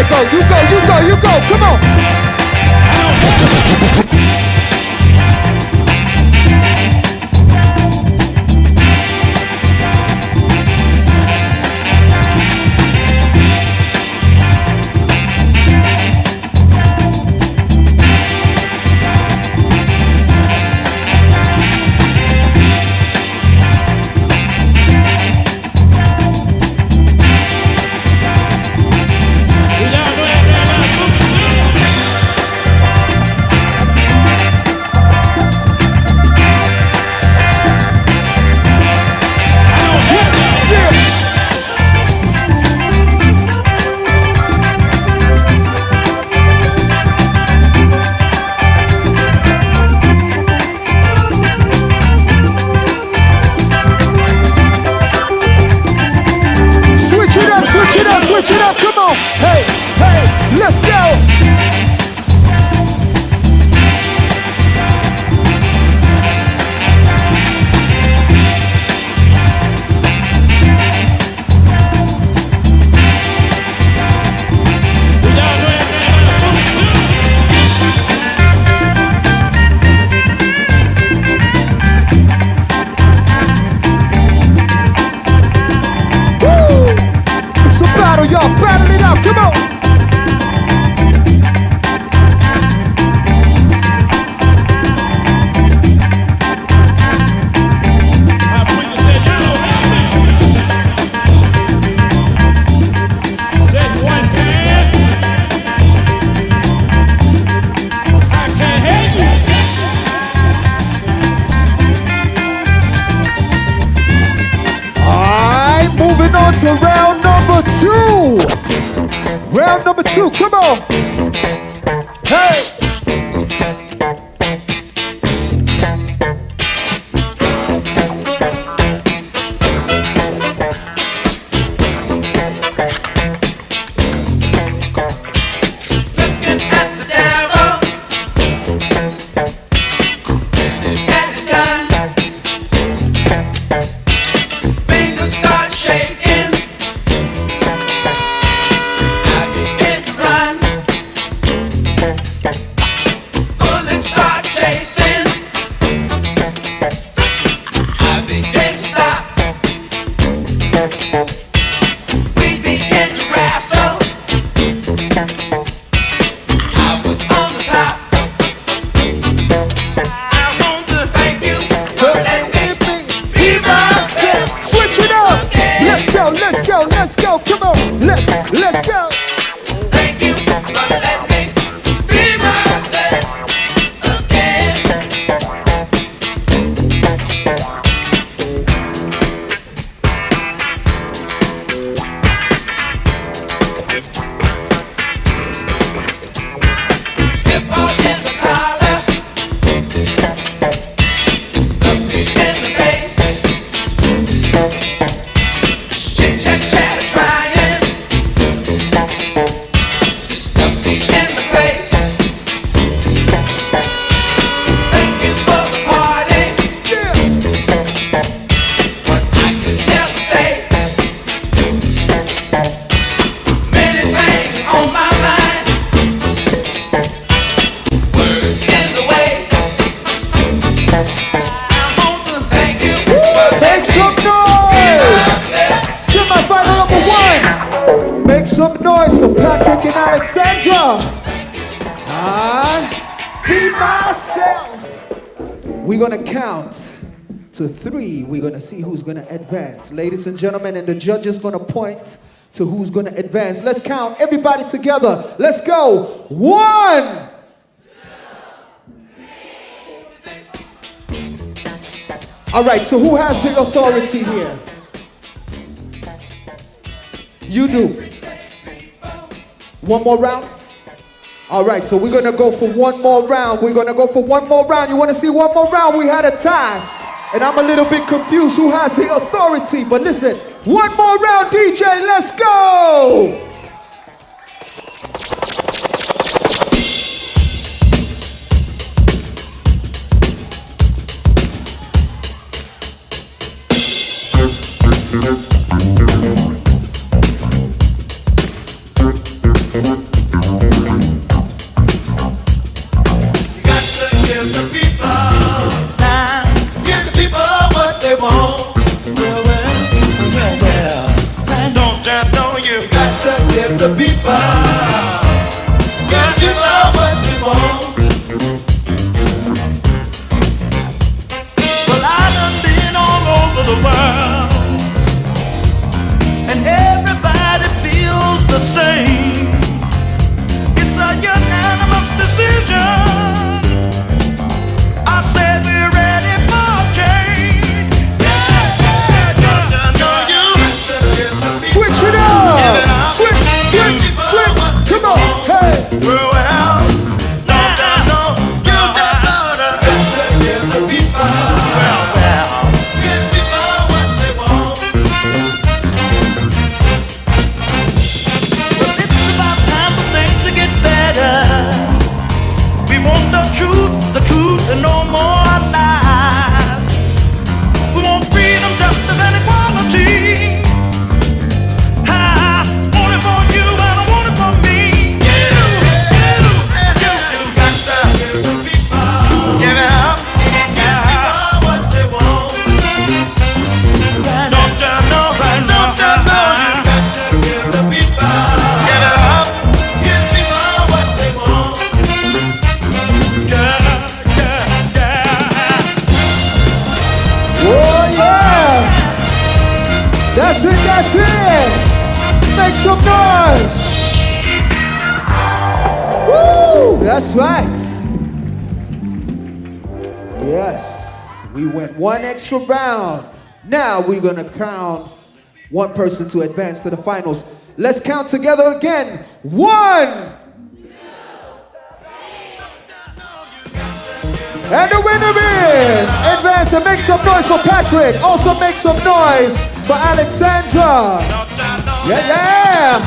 go, you go, you go, you go. Come on. Switch it up, come on. Hey, hey, let's go. Y'all battle it out, come on! Alright, moving on to round number 2. Round number 2, come on. Hey. Let's go, come on, let's go. Thank you for letting me be myself again. Skip on in the collar, look me in the face. Chit chat chatter trying, stuff me in the place. Thank you for the party, but I could never stay. Many things on my mind, words in the way. I want to thank you for Make letting some me noise. myself. Semi-final number 1. Make some noise for Patrick and Alexandra. Be myself. We're gonna count to 3. We're gonna see who's gonna advance. Ladies and gentlemen, and the judges gonna point to who's gonna advance. Let's count everybody together. Let's go. 1. All right, so who has the authority here? You do. One more round? All right, so we're gonna go for one more round. We're gonna go for one more round. You wanna see one more round? We had a tie. And I'm a little bit confused who has the authority. But listen, one more round, DJ, let's go! got to give the people time. Give the people what they want. Well, don't you know you got to give the people what they want. Well, I done been all over the world, and everybody feels the same. It's a unanimous decision. I said we're ready for change. Switch it up! Switch! Come on! Hey! Well, don't you know you just gotta give the people what they want. Well, it's about time for things to get better. We want the truth, and no more lies. We want freedom, justice, and equality. I want it for you, and I want it for me. You got to give the people, give it up, give what they want. Don't you know, you got to give the people, give it up, give people what they want. Oh yeah! That's it! Make some noise! Woo! That's right! Yes, we went one extra round. Now we're gonna count one person to advance to the finals. Let's count together again. 1! And the winner is advance and make some noise for Patrick. Also make some noise for Alexandra. Yeah.